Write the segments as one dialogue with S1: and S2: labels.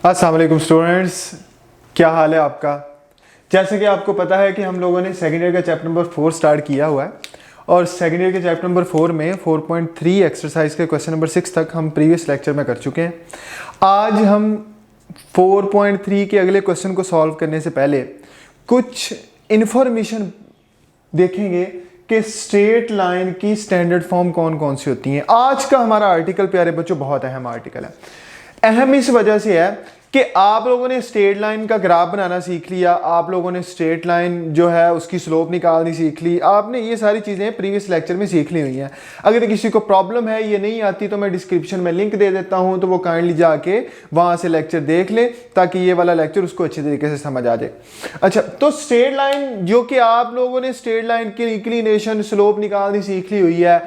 S1: अस्सलाम वालेकुम स्टूडेंट्स, क्या हाल है आपका। जैसे कि आपको पता है कि हम लोगों ने सेकेंड ईयर का चैप्टर नंबर 4 स्टार्ट किया हुआ है और सेकेंड ईयर के चैप्टर नंबर 4 में 4.3 एक्सरसाइज के क्वेश्चन नंबर 6 तक हम प्रीवियस लेक्चर में कर चुके हैं। आज हम 4.3 के अगले क्वेश्चन को सॉल्व करने से पहले कुछ इन्फॉर्मेशन देखेंगे कि स्ट्रेट लाइन की स्टैंडर्ड फॉर्म कौन कौन सी होती हैं। आज का हमारा आर्टिकल प्यारे बच्चों बहुत अहम आर्टिकल है। अहम इस वजह से है कि आप लोगों ने स्ट्रेट लाइन का ग्राफ बनाना सीख लिया, आप लोगों ने स्ट्रेट लाइन जो है उसकी स्लोप निकालनी सीख ली, आपने ये सारी चीज़ें प्रीवियस लेक्चर में सीख ली हुई हैं। अगर किसी को प्रॉब्लम है, ये नहीं आती, तो मैं डिस्क्रिप्शन में लिंक दे देता हूं, तो वो काइंडली जाके वहां से लेक्चर देख ले ताकि ये वाला लेक्चर उसको अच्छे तरीके से समझ आ जाए। अच्छा, तो स्ट्रेट लाइन जो कि आप लोगों ने स्ट्रेट लाइन की इंक्लिनेशन स्लोप निकालनी सीख ली हुई है,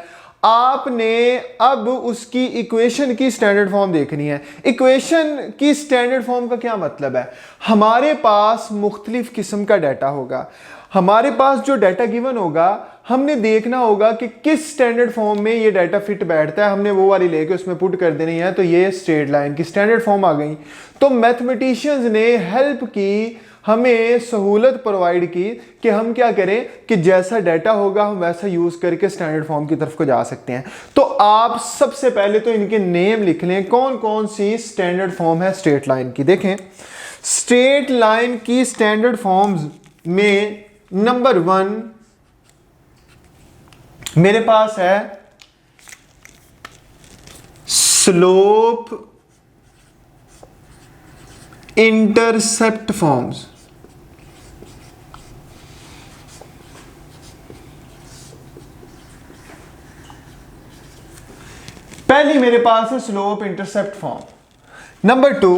S1: आपने अब उसकी इक्वेशन की स्टैंडर्ड फॉर्म देखनी है। इक्वेशन की स्टैंडर्ड फॉर्म का क्या मतलब है? हमारे पास मुख्तलिफ किस्म का डाटा होगा, हमारे पास जो डाटा गिवन होगा हमने देखना होगा कि किस स्टैंडर्ड फॉर्म में ये डाटा फिट बैठता है, हमने वो वाली लेके उसमें पुट कर देनी है। तो ये स्ट्रेट लाइन की स्टैंडर्ड फॉर्म आ गई। तो मैथमेटिशियंस ने हेल्प की, हमें सहूलत प्रोवाइड की कि हम क्या करें कि जैसा डाटा होगा हम वैसा यूज करके स्टैंडर्ड फॉर्म की तरफ को जा सकते हैं। तो आप सबसे पहले तो इनके नेम लिख लें, कौन कौन सी स्टैंडर्ड फॉर्म है स्ट्रेट लाइन की। देखें, स्ट्रेट लाइन की स्टैंडर्ड फॉर्म्स में नंबर 1 मेरे पास है स्लोप इंटरसेप्ट फॉर्म्स। पहली मेरे पास है स्लोप इंटरसेप्ट फॉर्म। नंबर 2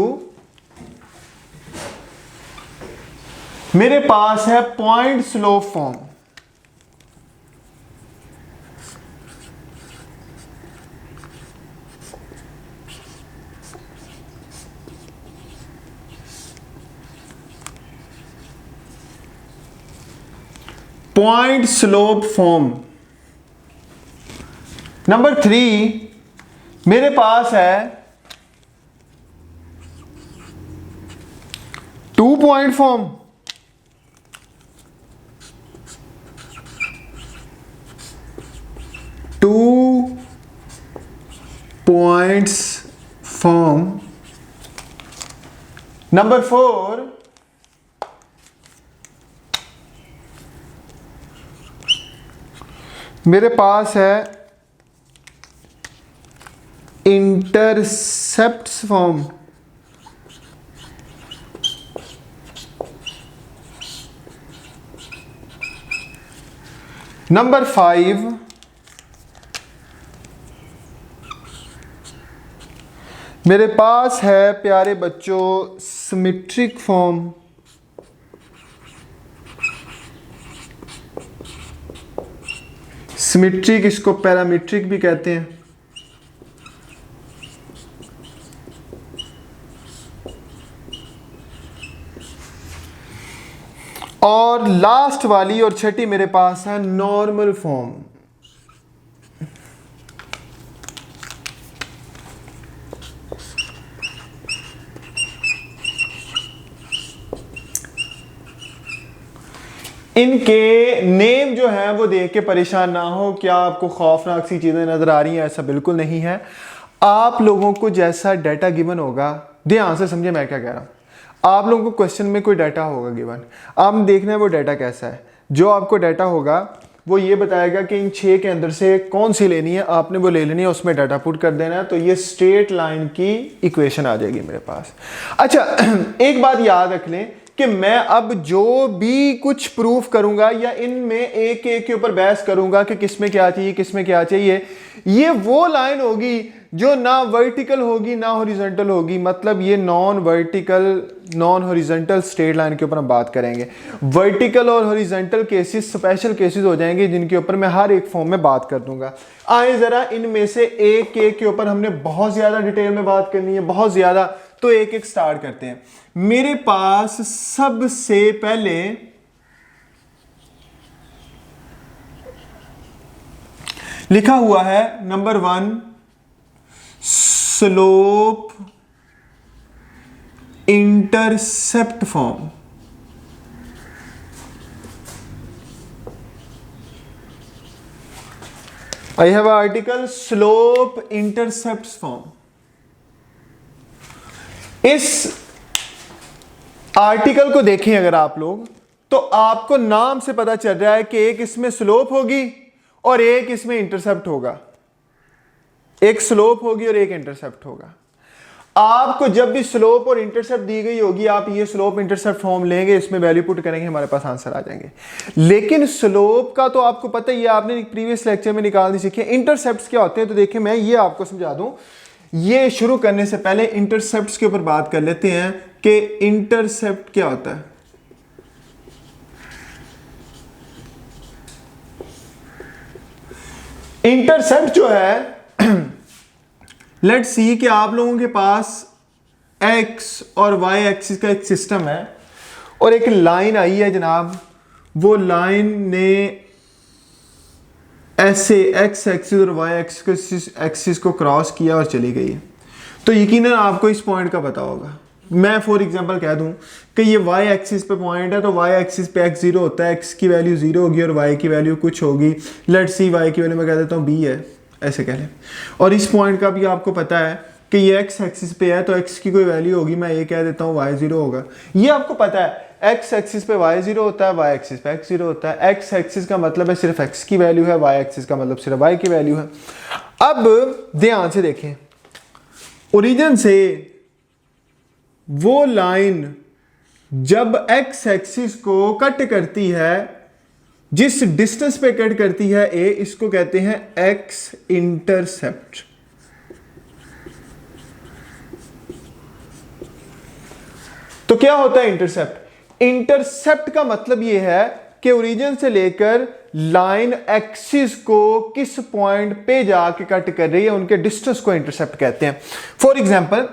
S1: मेरे पास है point slope form. Point slope form. Number 3 मेरे पास है 2 point form. Two points form. Number 4 मेरे पास है इंटरसेप्ट्स फॉर्म। नंबर 5 मेरे पास है प्यारे बच्चों सिमेट्रिक फॉर्म। सिमेट्रिक, इसको पैरामीट्रिक भी कहते हैं। और लास्ट वाली और छठी मेरे पास है नॉर्मल फॉर्म। इनके नेम जो है वो देख के परेशान ना हो। क्या आपको खौफनाक सी चीजें नजर आ रही हैं? ऐसा बिल्कुल नहीं है। आप लोगों को जैसा डाटा गिवन होगा, ध्यान से समझे मैं क्या कह रहा हूं। आप लोगों को क्वेश्चन में कोई डाटा होगा गिवन, आपने देखना है वो डाटा कैसा है। जो आपको डाटा होगा वो ये बताएगा कि इन 6 के अंदर से कौन सी लेनी है, आपने वो ले लेनी है, उसमें डाटा पुट कर देना है। तो ये स्ट्रेट लाइन की इक्वेशन आ जाएगी मेरे पास। अच्छा, एक बात याद रख लें कि मैं अब जो भी कुछ प्रूफ करूंगा या इनमें एक एक के ऊपर बहस करूंगा कि किसमें क्या चाहिए किसमें क्या चाहिए, ये वो लाइन होगी जो ना वर्टिकल होगी ना हॉरिजॉन्टल होगी। मतलब ये non vertical non horizontal straight line के ऊपर हम बात करेंगे। वर्टिकल और हॉरिजॉन्टल केसेस स्पेशल केसेस हो जाएंगे जिनके ऊपर मैं हर एक फॉर्म में बात कर दूंगा। आए जरा इनमें से एक एक के ऊपर हमने बहुत ज्यादा डिटेल में बात करनी है, बहुत ज्यादा। तो एक एक स्टार्ट करते हैं। मेरे पास सबसे पहले लिखा हुआ है number 1 slope intercept form. I have an article slope intercepts form। इस आर्टिकल को देखें अगर आप लोग तो आपको नाम से पता चल रहा है कि एक इसमें स्लोप होगी और एक इसमें इंटरसेप्ट होगा, एक स्लोप होगी और एक इंटरसेप्ट होगा। आपको जब भी स्लोप और इंटरसेप्ट दी गई होगी आप ये स्लोप इंटरसेप्ट फॉर्म लेंगे, इसमें वैल्यू पुट करेंगे, हमारे पास आंसर आ जाएंगे। लेकिन स्लोप का तो आपको पता ही है, आपने प्रीवियस लेक्चर में निकालनी सीखी है। इंटरसेप्ट्स क्या होते हैं तो देखिए मैं ये आपको समझा दूं। ये शुरू करने से पहले इंटरसेप्ट्स के ऊपर बात कर लेते हैं कि इंटरसेप्ट क्या होता है। इंटरसेप्ट जो है, लेट्स सी कि आप लोगों के पास x और y एक्सिस का एक सिस्टम है और एक लाइन आई है जनाब, वो लाइन ने ऐसे x एक्सिस और y एक्सिस को क्रॉस किया और चली गई है। तो यकीनन आपको इस पॉइंट का पता होगा। मैं फॉर एग्जांपल कह दूं कि ये y एक्सिस पे पॉइंट है, तो y एक्सिस पे x 0 होता है, x की वैल्यू 0 होगी और y की वैल्यू कुछ होगी। लेट्स सी y की वैल्यू मैं कह देता हूँ b है, ऐसे कह लें। और इस पॉइंट का भी आपको पता है कि ये x एक्सिस पे है, तो x की कोई वैल्यू होगी, मैं ये कह देता हूँ y 0 होगा। ये आपको पता है x एक्सिस पे y 0 होता है, y एक्सिस पे x 0 होता है। x एक्सिस का मतलब है सिर्फ x की वैल्यू है, y एक्सिस का मतलब सिर्फ y की वैल्यू है। अब ध्यान से देखें, ओरिजिन से वो लाइन जब x एक्सिस को कट करती है, जिस डिस्टेंस पे कट करती है a, इसको कहते हैं x इंटरसेप्ट। तो क्या होता है इंटरसेप्ट? इंटरसेप्ट का मतलब यह है कि ओरिजिन से लेकर लाइन एक्सिस को किस पॉइंट पे जाके कट कर रही है, उनके डिस्टेंस को इंटरसेप्ट कहते हैं। फॉर एग्जांपल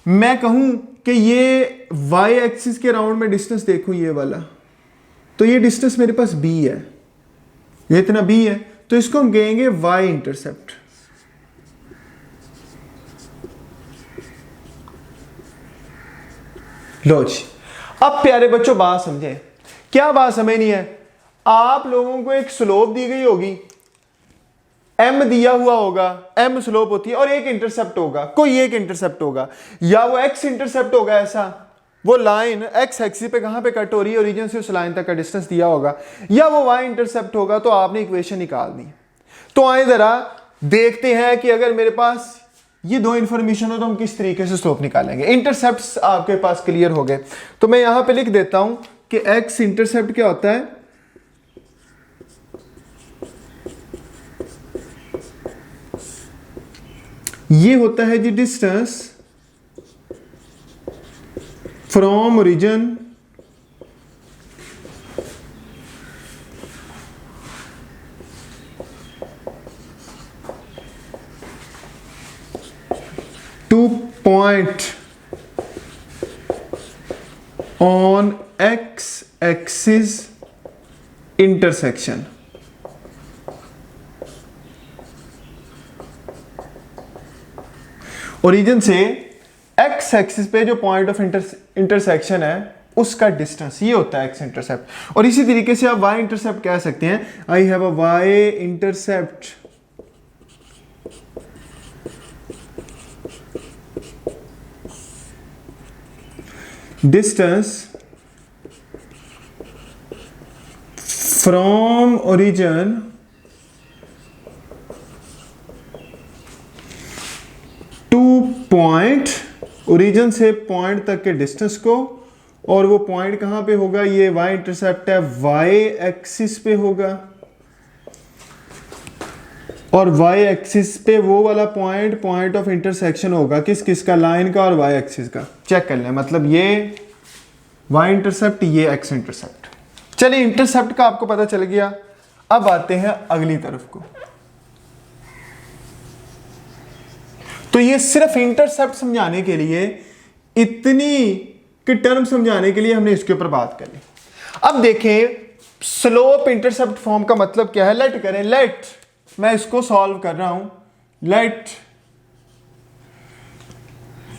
S1: मैं कहूं कि ये y एक्सिस के राउंड में डिस्टेंस देखूं ये वाला, तो ये डिस्टेंस मेरे पास b है, ये इतना b है, तो इसको हम कहेंगे y इंटरसेप्ट। लो जी, अब प्यारे बच्चों बात समझें। क्या बात समझनी है? आप लोगों को एक स्लोप दी गई होगी, m दिया हुआ होगा, m स्लोप होती है, और एक इंटरसेप्ट होगा, कोई एक इंटरसेप्ट होगा, या वो x इंटरसेप्ट होगा। ऐसा वो लाइन x एक्सिस पे कहां पे कट हो रही है, ओरिजिन से उस लाइन तक का डिस्टेंस दिया होगा, या वो y इंटरसेप्ट होगा। तो आपने इक्वेशन निकालनी। तो आए जरा देखते हैं कि अगर मेरे पास ये दो इंफॉर्मेशन हो तो हम किस तरीके से स्लोप निकालेंगे। इंटरसेप्ट्स आपके पास क्लियर हो गए, तो मैं यहां पे लिख देता हूं कि x इंटरसेप्ट क्या होता है, ये होता है जी distance from origin to point on x axis intersection. Origin से x एक्सिस पे जो पॉइंट ऑफ इंटरसेक्शन है उसका डिस्टेंस, ये होता है x इंटरसेप्ट। और इसी तरीके से आप y इंटरसेप्ट कह सकते हैं, I have a y intercept distance from origin to point, origin से पॉइंट तक के डिस्टेंस को, और वो पॉइंट कहां पे होगा, ये y इंटरसेप्ट है, y एक्सिस पे होगा, और y एक्सिस पे वो वाला पॉइंट ऑफ इंटरसेक्शन होगा किस किस का, लाइन का और y एक्सिस का। चेक कर लें, मतलब ये y इंटरसेप्ट, ये x इंटरसेप्ट। चलिए इंटरसेप्ट का आपको पता चल गया। अब आते हैं अगली तरफ को। तो ये सिर्फ इंटरसेप्ट समझाने के लिए, इतनी कि टर्म समझाने के लिए हमने इसके ऊपर बात करी। अब देखें स्लोप इंटरसेप्ट फॉर्म का मतलब क्या है। लेट करें, लेट मैं इसको सॉल्व कर रहा हूं, let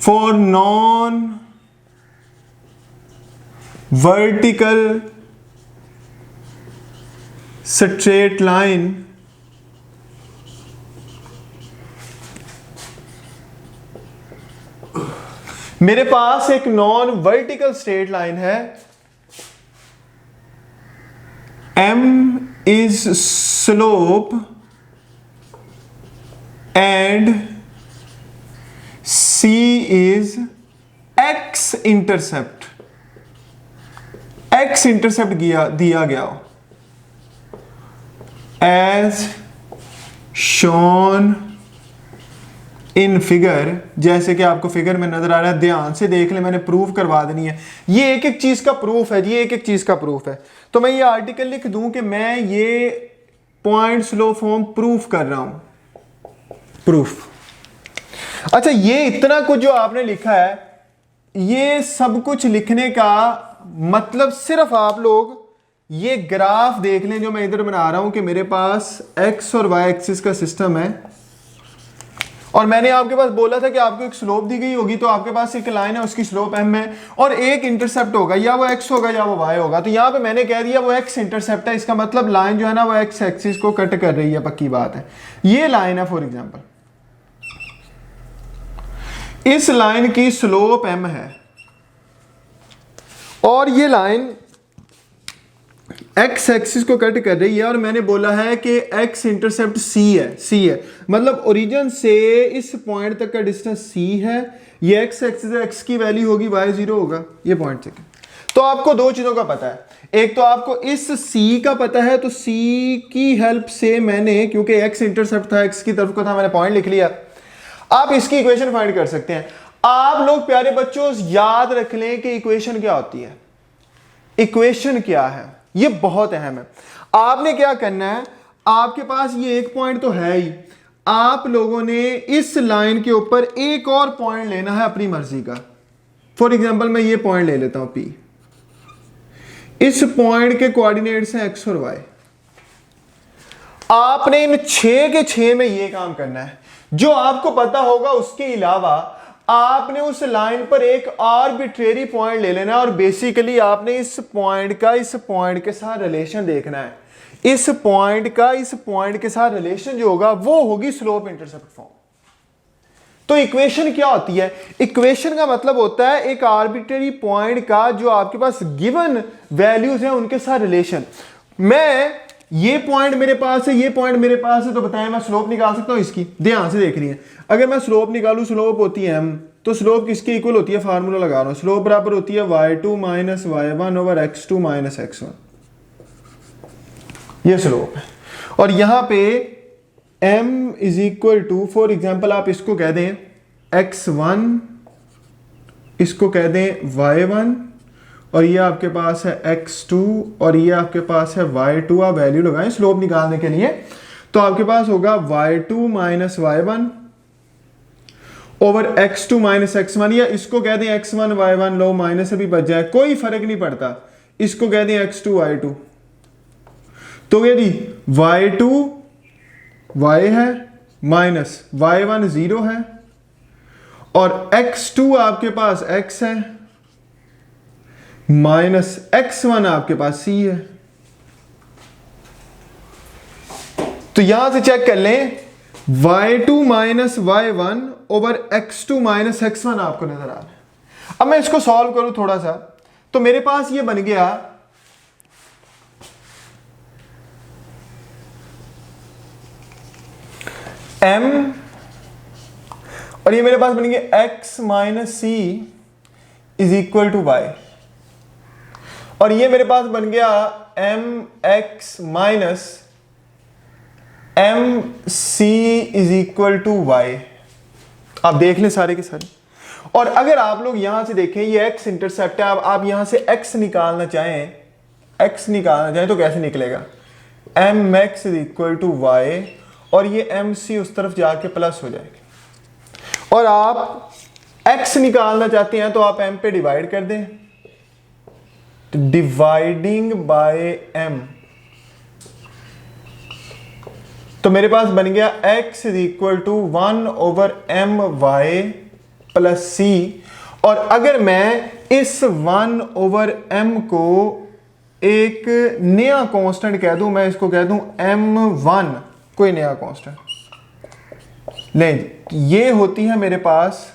S1: for non vertical straight line मेरे पास एक नॉन वर्टिकल स्ट्रेट लाइन है, m is slope and c is x intercept, x intercept दिया गया हो as shown इन फिगर, जैसे कि आपको फिगर में नजर आ रहा है, ध्यान से देख ले, मैंने प्रूफ करवा देनी है। ये एक एक चीज का प्रूफ है, ये एक एक चीज का प्रूफ है। तो मैं ये आर्टिकल लिख दूं कि मैं ये पॉइंट स्लो फॉर्म प्रूफ कर रहा हूं, प्रूफ। अच्छा, ये इतना कुछ जो आपने लिखा है, ये सब कुछ लिखने का मतलब सिर्फ आप लोग ये ग्राफ देख लें जो मैं इधर बना रहा हूं कि मेरे पास एक्स और वाई एक्सिस का सिस्टम है, और मैंने आपके पास बोला था कि आपको एक स्लोप दी गई होगी, तो आपके पास एक लाइन है, उसकी स्लोप m है, और एक इंटरसेप्ट होगा, या वो x होगा या वो y होगा। तो यहां पे मैंने कह दिया वो x इंटरसेप्ट है, इसका मतलब लाइन जो है ना वो x एक्सिस को कट कर रही है, पक्की बात है। ये लाइन है फॉर एग्जांपल, इस लाइन की स्लोप m है, और ये लाइन x एक्सिस को कट कर रही है, और मैंने बोला है कि x इंटरसेप्ट c है, मतलब ओरिजिन से इस पॉइंट तक का डिस्टेंस c है, ये x एक्सिस है, x की वैल्यू होगी, y 0 होगा, ये पॉइंट तक। तो आपको दो चीजों का पता है, एक तो आपको इस c का पता है, तो c की हेल्प से मैंने, क्योंकि x इंटरसेप्ट था, x की तरफ को था, मैंने पॉइंट लिख लिया। आप इसकी इक्वेशन फाइंड कर सकते हैं। आप लोग प्यारे बच्चों याद रख लें कि इक्वेशन क्या होती है, इक्वेशन क्या है, ये बहुत अहम है। आपने क्या करना है, आपके पास ये एक पॉइंट तो है ही, आप लोगों ने इस लाइन के ऊपर एक और पॉइंट लेना है अपनी मर्जी का। फॉर एग्जांपल मैं ये पॉइंट ले लेता हूं P, इस पॉइंट के कोऑर्डिनेट्स हैं x और y। आपने इन 6 के 6 में ये काम करना है, जो आपको पता होगा उसके अलावा आपने उस लाइन पर एक आर्बिट्रेरी पॉइंट ले लेना है, और बेसिकली आपने इस पॉइंट का इस पॉइंट के साथ रिलेशन देखना है। इस पॉइंट का इस पॉइंट के साथ रिलेशन जो होगा वो होगी स्लोप इंटरसेप्ट फॉर्म। तो इक्वेशन क्या होती है, इक्वेशन का मतलब होता है एक आर्बिट्रेरी पॉइंट का जो आपके पास गिवन वैल्यूज हैं उनके साथ रिलेशन। मैं ये पॉइंट मेरे पास है, ये पॉइंट मेरे पास है, तो बताएं मैं स्लोप निकाल सकता हूं इसकी? ध्यान से देख रही है, अगर मैं स्लोप निकालूं, स्लोप होती है m, तो स्लोप किसके इक्वल होती है, फार्मूला लगा रहा हूं, स्लोप बराबर होती है y2 minus y1 over x2 minus x1, ये स्लोप है। और यहां पे m is equal to, for example आप इसको कह दें x1, इसको कह दें y1, और ये आपके पास है x2, और ये आपके पास है y2। आप वैल्यू लगाएं स्लोप निकालने के लिए, तो आपके पास होगा y2 minus y1 over x2 minus x1, या इसको कह दें x1 y1, लो माइनस से भी बच जाए कोई फर्क नहीं पड़ता, इसको कह दें x2 y2। तो ये जी y2 y है माइनस y1 0 है, और x2 आपके पास x है माइनस x1 आपके पास c है। तो यहां से चेक कर लें, y2 minus y1 over x2 minus x1 आपको नजर आ रहा है। अब मैं इसको सॉल्व करूं थोड़ा सा, तो मेरे पास ये बन गया m, और ये मेरे पास बन गया x minus c is equal to y, और ये मेरे पास बन गया mx minus mc is equal to y। आप देख लें सारे के सारे। और अगर आप लोग यहां से देखें, ये x इंटरसेप्ट है, आप यहां से x निकालना चाहें तो कैसे निकलेगा, mx is equal to y, और ये mc उस तरफ जाके प्लस हो जाएगा। और आप x निकालना चाहते हैं तो आप m पे डिवाइड कर दें, डिवाइडिंग बाय m, तो मेरे पास बन गया x is equal to 1 over m y plus c, और अगर मैं इस 1/m को एक नया कांस्टेंट कह दूं, मैं इसको कह दूं m1, कोई नया कांस्टेंट ले, ये होती है मेरे पास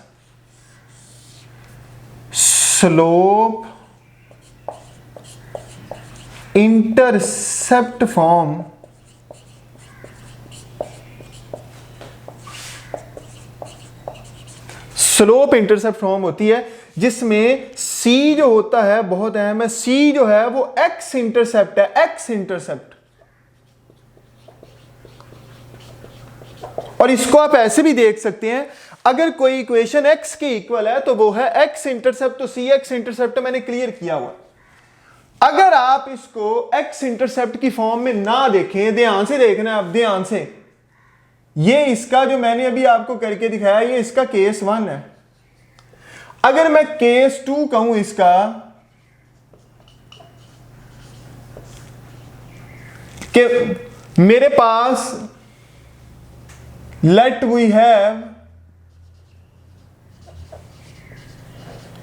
S1: slope intercept form slope intercept form होती है, जिसमें c जो होता है बहुत अहम है, c जो है वो x इंटरसेप्ट है, x इंटरसेप्ट। और इसको आप ऐसे भी देख सकते हैं, अगर कोई इक्वेशन x के इक्वल है तो वो है x इंटरसेप्ट, तो c x इंटरसेप्ट मैंने क्लियर किया हुआ। अगर आप इसको x इंटरसेप्ट की फॉर्म में ना देखें, ध्यान से देखना है, अब ध्यान से, ये इसका जो मैंने अभी आपको करके दिखाया, ये इसका केस 1 है। अगर मैं केस 2 कहूं इसका, कि मेरे पास let we have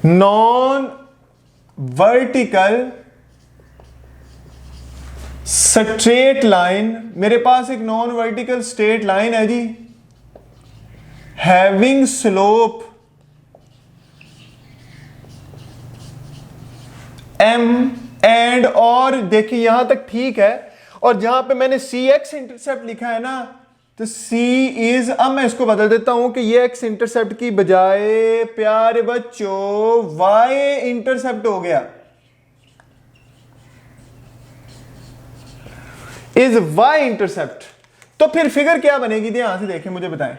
S1: non vertical straight line, मेरे पास एक नॉन वर्टिकल स्ट्रेट लाइन है जी, हैविंग स्लोप m एंड, और देखिए यहां तक ठीक है, और जहां पे मैंने सी एक्स इंटरसेप्ट लिखा है ना, तो c इज, अब मैं इसको बदल देता हूं कि ये x इंटरसेप्ट की बजाय प्यारे बच्चों y इंटरसेप्ट हो गया, इज y इंटरसेप्ट। तो फिर फिगर क्या बनेगी, ध्यान से देखें, मुझे बताएं।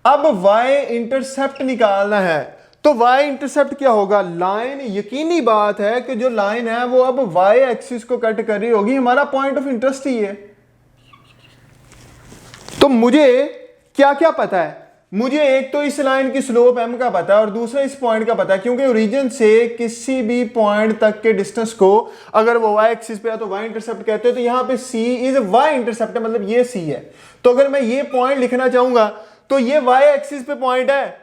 S1: अब y इंटरसेप्ट निकालना है, तो y इंटरसेप्ट क्या होगा, लाइन, यकीनी बात है कि जो लाइन है वो अब y एक्सिस को कट कर रही होगी, हमारा पॉइंट ऑफ इंटरेस्ट ही है। तो मुझे क्या क्या पता है, मुझे एक तो इस लाइन की स्लोप m का पता है, और दूसरा इस पॉइंट का पता है, क्योंकि ओरिजिन से किसी भी पॉइंट तक के डिस्टेंस को अगर वो y एक्सिस पे है तो y इंटरसेप्ट कहते हैं। तो यहां पे c इज y इंटरसेप्ट है, मतलब ये c है। तो अगर मैं ये पॉइंट लिखना चाहूंगा तो ये y एक्सिस पे पॉइंट है,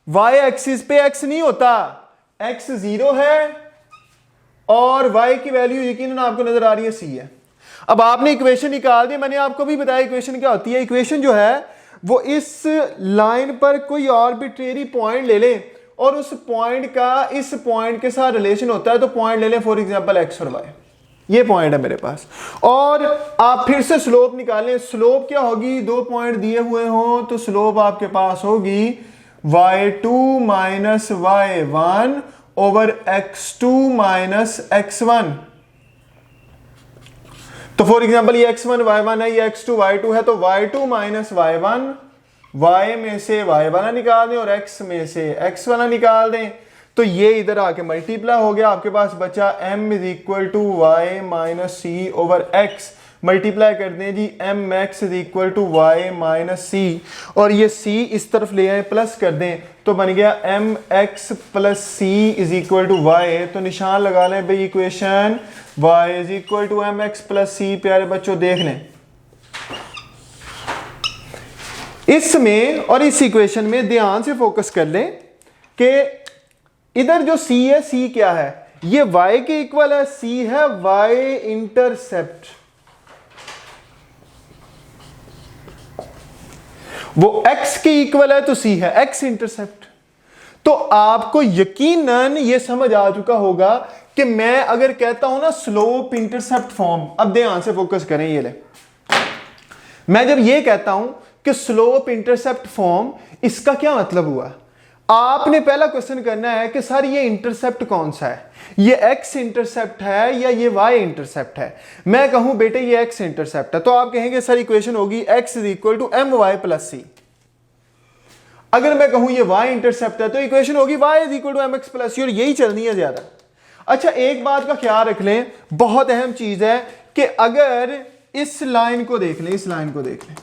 S1: y एक्सिस पे x नहीं होता, x 0 है और y की वैल्यू यकीनन आपको नजर आ रही है c है। अब आपने इक्वेशन निकाल दी, मैंने आपको भी बताया इक्वेशन क्या होती है। इक्वेशन जो है वो इस लाइन पर कोई आर्बिट्रेरी पॉइंट ले ले और उस पॉइंट का इस पॉइंट के साथ रिलेशन होता है, तो पॉइंट ले ले फॉर एग्जांपल x और y, ये पॉइंट है मेरे पास, और आप फिर से स्लोप निकालें। स्लोप क्या होगी, दो पॉइंट दिए हुए हो तो स्लोप आपके पास होगी y2 minus y1 over x2 minus x1। तो फॉर एग्जांपल ये x1 y1 है, ये x2 y2 है, तो y2 माइनस y1, y में से y वाला निकाल दें और x में से x वाला निकाल दें, तो ये इधर आके मल्टीप्लाई हो गया, आपके पास बचा m is equal to y minus c over x। Multiply कर दें जी, m x is equal to y minus c, और ये c इस तरफ ले आए प्लस कर दें, तो बन गया m x plus c is equal to y. तो निशान लगा लें भाई equation y is equal to m x plus c. प्यारे बच्चों देख लें, इसमें और इस इक्वेशन में ध्यान से फोकस कर लें कि इधर जो c है, c क्या है, ये y के इक्वल है, c है y इंटरसेप्ट, वो x के इक्वल है तो c है x इंटरसेप्ट। तो आपको यकीनन ये समझ आ चुका होगा कि मैं अगर कहता हूं ना स्लोप इंटरसेप्ट फॉर्म, अब ध्यान से फोकस करें, ये ले, मैं जब ये कहता हूं कि स्लोप इंटरसेप्ट फॉर्म, इसका क्या मतलब हुआ। आपने पहला क्वेश्चन करना है कि सर ये इंटरसेप्ट कौन सा है, ये x इंटरसेप्ट है या ये y इंटरसेप्ट है। मैं कहूं बेटे ये x इंटरसेप्ट है, तो आप कहेंगे सर इक्वेशन होगी x is equal to m y plus c. अगर मैं कहूं ये y इंटरसेप्ट है तो इक्वेशन होगी y is equal to m x plus c, और यही चलनी है ज्यादा। अच्छा, एक बात का ख्याल रख लें, बहुत अहम चीज है कि अगर इस लाइन को देख लें, इस लाइन को देख लें,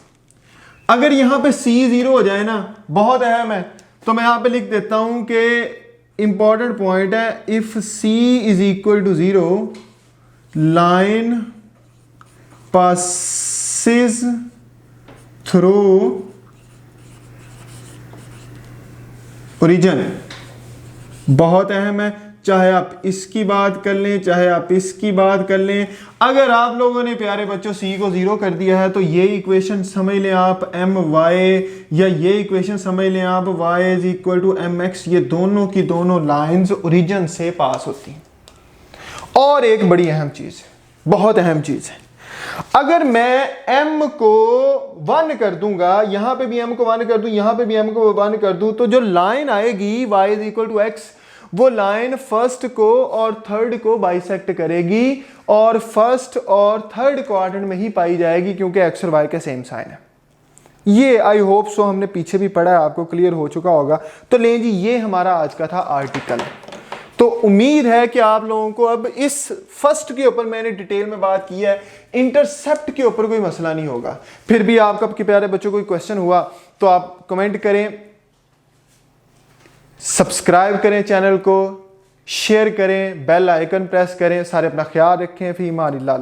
S1: अगर यहां पे c 0 हो जाए ना, बहुत अहम है, तो मैं यहां पे लिख देता हूं कि इंपॉर्टेंट पॉइंट है, if c is equal to 0 line passes through origin, बहुत अहम है, चाहे आप इसकी बात कर लें चाहे आप इसकी बात कर लें। अगर आप लोगों ने प्यारे बच्चों c को 0 कर दिया है तो ये इक्वेशन समझ लें आप my, या ये इक्वेशन समझ लें आप y is equal to mx, ये दोनों की दोनों लाइंस ओरिजिन से पास होती हैं। और एक बड़ी अहम चीज है, बहुत अहम चीज है, अगर मैं m को 1 कर दूंगा, यहां पे भी m को 1 कर दूं, यहां पे भी m को 1 कर दूं, तो जो लाइन आएगी y is equal to x, वो लाइन फर्स्ट को और थर्ड को बाइसेक्ट करेगी और फर्स्ट और थर्ड क्वाड्रेंट में ही पाई जाएगी, क्योंकि x और y के सेम साइन है। ये आई होप सो हमने पीछे भी पढ़ा है, आपको क्लियर हो चुका होगा। तो लें जी, ये हमारा आज का था आर्टिकल। तो उम्मीद है कि आप लोगों को अब इस फर्स्ट के ऊपर मैंने डिटेल में बात की है, इंटरसेप्ट के ऊपर कोई मसला नहीं होगा। फिर भी आपका के प्यारे बच्चों कोई क्वेश्चन हुआ तो आप कमेंट करें, सब्सक्राइब करें चैनल को, शेयर करें, बेल आइकन प्रेस करें। सारे अपना ख्याल रखें। फी मान अल्लाह।